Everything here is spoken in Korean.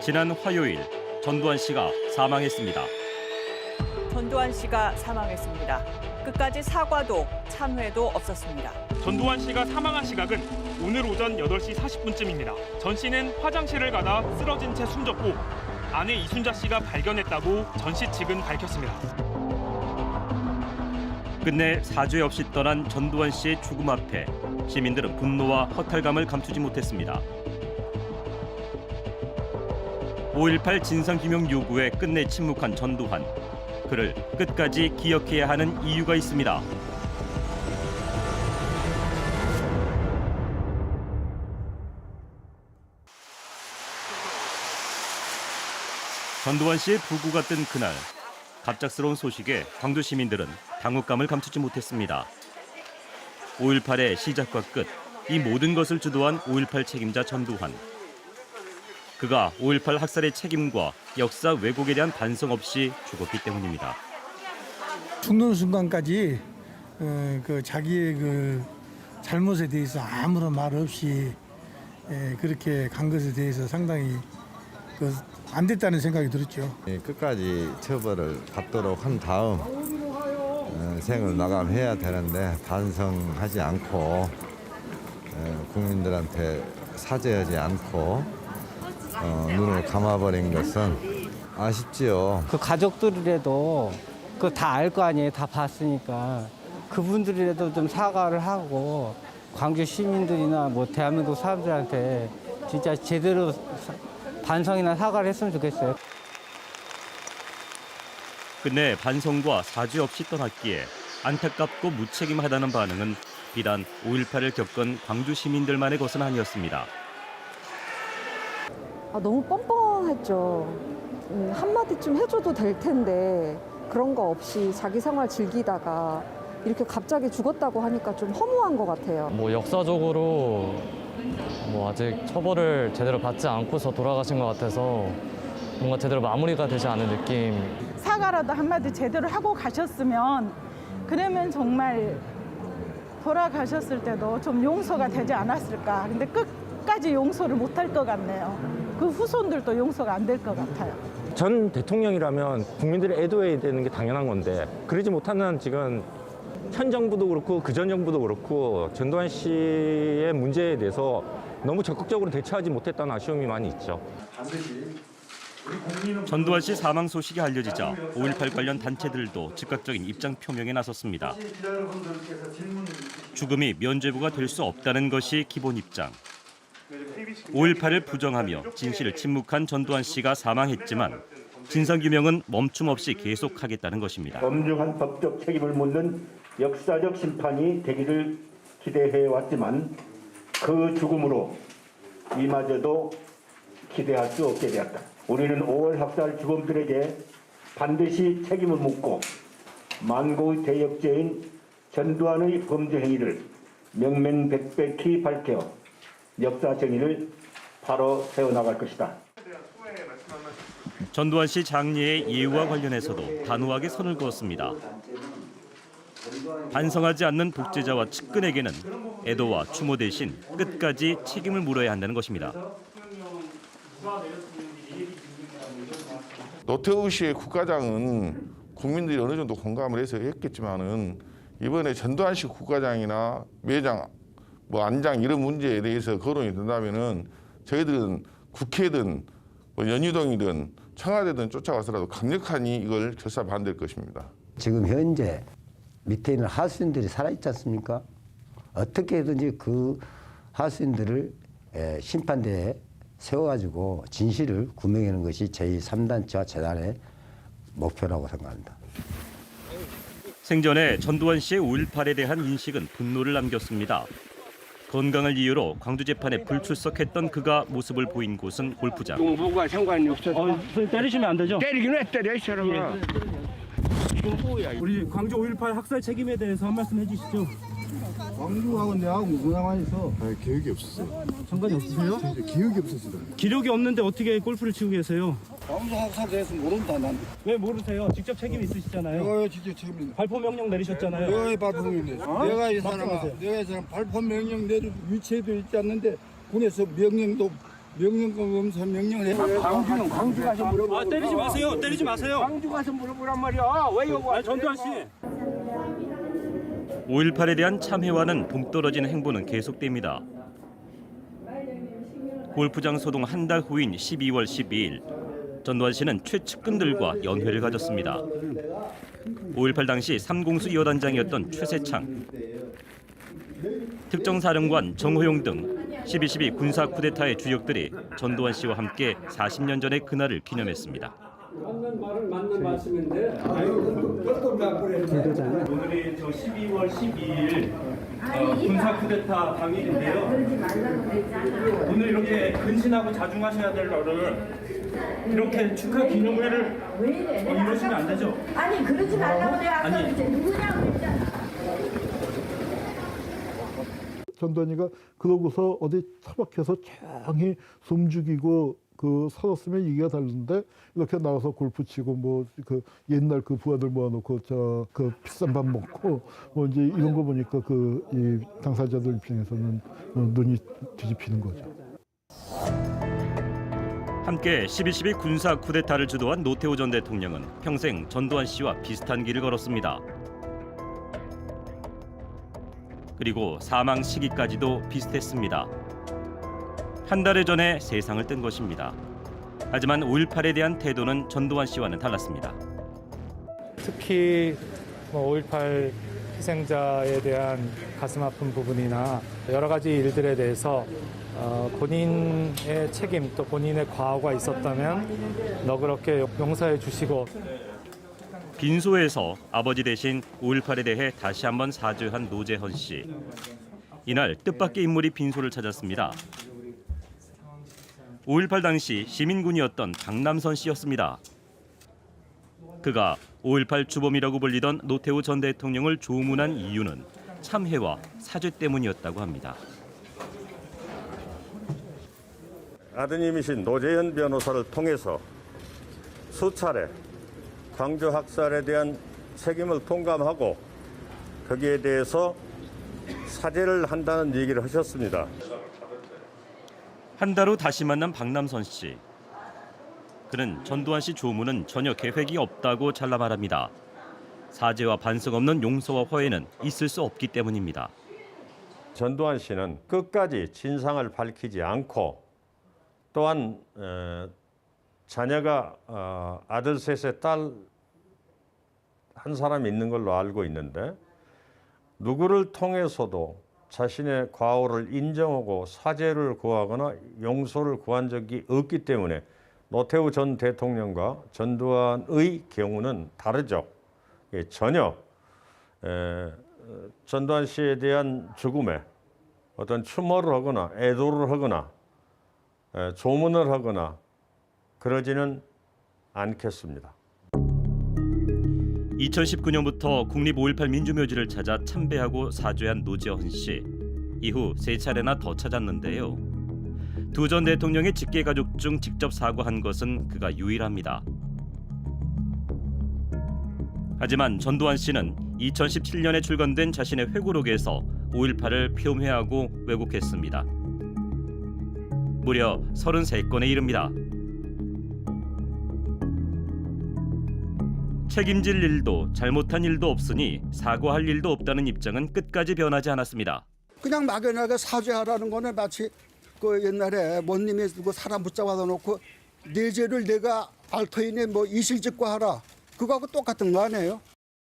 지난 화요일 전두환 씨가 사망했습니다. 전두환 씨가 사망했습니다. 끝까지 사과도 참회도 없었습니다. 전두환 씨가 사망한 시각은 오늘 오전 8시 40분쯤입니다. 전 씨는 화장실을 가다 쓰러진 채 숨졌고 아내 이순자 씨가 발견했다고 전 씨 측은 밝혔습니다. 끝내 사죄 없이 떠난 전두환 씨의 죽음 앞에 시민들은 분노와 허탈감을 감추지 못했습니다. 5.18 진상규명 요구에 끝내 침묵한 전두환. 그를 끝까지 기억해야 하는 이유가 있습니다. 전두환 씨의 부고가 뜬 그날, 갑작스러운 소식에 광주 시민들은 당혹감을 감추지 못했습니다. 5.18의 시작과 끝, 이 모든 것을 주도한 5.18 책임자 전두환. 그가 5.18 학살의 책임과 역사 왜곡에 대한 반성 없이 죽었기 때문입니다. 죽는 순간까지 자기의 잘못에 대해서 아무런 말 없이 그렇게 간 것에 대해서 상당히 안 됐다는 생각이 들었죠. 끝까지 처벌을 받도록 한 다음 생을 마감해야 되는데 반성하지 않고 국민들한테 사죄하지 않고 눈을 감아버린 것은 아쉽지요. 그 가족들이라도 다 알 거 아니에요. 다 봤으니까. 그분들이라도 좀 사과를 하고 광주 시민들이나 대한민국 사람들한테 진짜 제대로 반성이나 사과를 했으면 좋겠어요. 끝내 반성과 사죄 없이 떠났기에 안타깝고 무책임하다는 반응은 비단 5.18을 겪은 광주 시민들만의 것은 아니었습니다. 너무 뻔뻔했죠. 한마디쯤 해줘도 될 텐데 그런 거 없이 자기 생활 즐기다가 이렇게 갑자기 죽었다고 하니까 좀 허무한 것 같아요. 역사적으로 아직 처벌을 제대로 받지 않고서 돌아가신 것 같아서 뭔가 제대로 마무리가 되지 않은 느낌. 사과라도 한마디 제대로 하고 가셨으면 그러면 정말 돌아가셨을 때도 좀 용서가 되지 않았을까. 근데 끝까지 용서를 못할 것 같네요. 그 후손들도 용서가 안 될 것 같아요. 전 대통령이라면 국민들이 애도해야 되는 게 당연한 건데 그러지 못하는 지금 현 정부도 그렇고 그전 정부도 그렇고 전두환 씨의 문제에 대해서 너무 적극적으로 대처하지 못했다는 아쉬움이 많이 있죠. 전두환 씨 사망 소식이 알려지자 5.18 관련 단체들도 즉각적인 입장 표명에 나섰습니다. 죽음이 면죄부가 될 수 없다는 것이 기본 입장. 5.18을 부정하며 진실을 침묵한 전두환 씨가 사망했지만 진상규명은 멈춤 없이 계속하겠다는 것입니다. 엄중한 법적 책임을 묻는 역사적 심판이 되기를 기대해왔지만 그 죽음으로 이마저도 기대할 수 없게 되었다. 우리는 5월 학살 주범들에게 반드시 책임을 묻고 만고의 대역죄인 전두환의 범죄 행위를 명명백백히 밝혀 역사 정의를 바로 세워나갈 것이다. 전두환 씨 장례의 예우와 관련해서도 단호하게 선을 그었습니다. 반성하지 않는 독재자와 측근에게는 애도와 추모 대신 끝까지 책임을 물어야 한다는 것입니다. 노태우 씨의 국가장은 국민들이 어느 정도 공감을 해서 했겠지만은 이번에 전두환 씨 국가장이나 매장, 안장 이런 문제에 대해서 거론이 된다면은 저희들은 국회든 연유동이든 청와대든 쫓아가서라도 강력하니 이걸 결사 반대할 것입니다. 지금 현재 밑에 있는 하수인들이 살아있지 않습니까? 어떻게든지 그 하수인들을 심판대에 세워가지고 진실을 규명하는 것이 제3단체와 재단의 목표라고 생각합니다. 생전에 전두환 씨의 5.18에 대한 인식은 분노를 남겼습니다. 건강을 이유로 광주재판에 불출석했던 그가 모습을 보인 곳은 골프장. 공부가 상관이 없어서. 때리시면 안 되죠? 때리긴 왜 때려, 이 사람아. 우리 광주 5.18 학살 책임에 대해서 한 말씀 해주시죠. 광주하고 내하고 무슨 상관이 있어? 기억이 없었어요. 상관이 없으세요? 기억이 없었어요. 기록이 없는데 어떻게 골프를 치고 계세요? 광주 학살 대해서 모른다 난. 왜 모르세요? 직접 책임 있으시잖아요. 내가 직접 책임이. 발포 명령 내리셨잖아요. 내가 발포 명령 내렸어. 내가 이 사람아, 내가 이 사람 발포 명령 내릴 위치에도 있지 않는데 군에서 명령도 명령권 검사 명령을 해. 광주 가서 물어보라. 때리지 마세요. 때리지 마세요. 광주 가서 물어보란 말이야. 왜 여기 와? 전두환 씨. 5.18에 대한 참회와는 동떨어진 행보는 계속됩니다. 골프장 소동 한 달 후인 12월 12일 전두환 씨는 최측근들과 연회를 가졌습니다. 5.18 당시 삼공수 여단장이었던 최세창, 특정사령관 정호용 등 12.12 군사 쿠데타의 주역들이 전두환 씨와 함께 40년 전의 그날을 기념했습니다. 맞는 말은 맞는 말씀인데 오늘이 저 12월 12일 군사 쿠데타 당일인데요. 오늘 이렇게 근신하고 자중하셔야 될 너를 이렇게 축하 기념회를 이러시면 안 되죠? 아니 그러지 말라고 내가 아까 이제 누구냐고 그랬잖아. 전두환이가 그러고서 어디 처박혀서 조용히 숨죽이고 그 서었으면 얘기가 다른데 이렇게 나와서 골프 치고 뭐 그 옛날 그 부하들 모아놓고 저 그 비싼 밥 먹고 뭐 이제 이런 거 보니까 그 이 당사자들 입장에서는 눈이 뒤집히는 거죠. 함께 12.12 군사 쿠데타를 주도한 노태우 전 대통령은 평생 전두환 씨와 비슷한 길을 걸었습니다. 그리고 사망 시기까지도 비슷했습니다. 한 달 전에 세상을 뜬 것입니다. 하지만 5.18에 대한 태도는 전두환 씨와는 달랐습니다. 특히 5.18 희생자에 대한 가슴 아픈 부분이나 여러 가지 일들에 대해서 본인의 책임 또 본인의 과오가 있었다면 너그럽게 용서해 주시고 빈소에서 아버지 대신 5.18에 대해 다시 한번 사죄한 노재헌 씨. 이날 뜻밖의 인물이 빈소를 찾았습니다. 5.18 당시 시민군이었던 박남선 씨였습니다. 그가 5.18 주범이라고 불리던 노태우 전 대통령을 조문한 이유는 참회와 사죄 때문이었다고 합니다. 아드님이신 노재현 변호사를 통해서 수차례 광주 학살에 대한 책임을 통감하고 거기에 대해서 사죄를 한다는 얘기를 하셨습니다. 한 달 후 다시 만난 박남선 씨. 그는 전두환 씨 조문은 전혀 계획이 없다고 잘라 말합니다. 사죄와 반성 없는 용서와 화해는 있을 수 없기 때문입니다. 전두환 씨는 끝까지 진상을 밝히지 않고 또한 자녀가 아들 셋에 딸 한 사람이 있는 걸로 알고 있는데 누구를 통해서도 자신의 과오를 인정하고 사죄를 구하거나 용서를 구한 적이 없기 때문에 노태우 전 대통령과 전두환의 경우는 다르죠. 전혀 전두환 씨에 대한 죽음에 어떤 추모를 하거나 애도를 하거나 조문을 하거나 그러지는 않겠습니다. 2019년부터 국립 5.18 민주묘지를 찾아 참배하고 사죄한 노재헌 씨. 이후 세 차례나 더 찾았는데요. 두 전 대통령의 직계 가족 중 직접 사과한 것은 그가 유일합니다. 하지만 전두환 씨는 2017년에 출간된 자신의 회고록에서 5.18을 폄훼하고 왜곡했습니다. 무려 33건에 이릅니다. 책임질 일도 잘못한 일도 없으니 사과할 일도 없다는 입장은 끝까지 변하지 않았습니다. 그냥 막연하게 사죄하라는 거는 마치 그 옛날에 못님이 누구 사람 붙잡아다 놓고 내 죄를 내가 알터인에 뭐 이실직과하라 그거하고 똑같은 거 아니에요?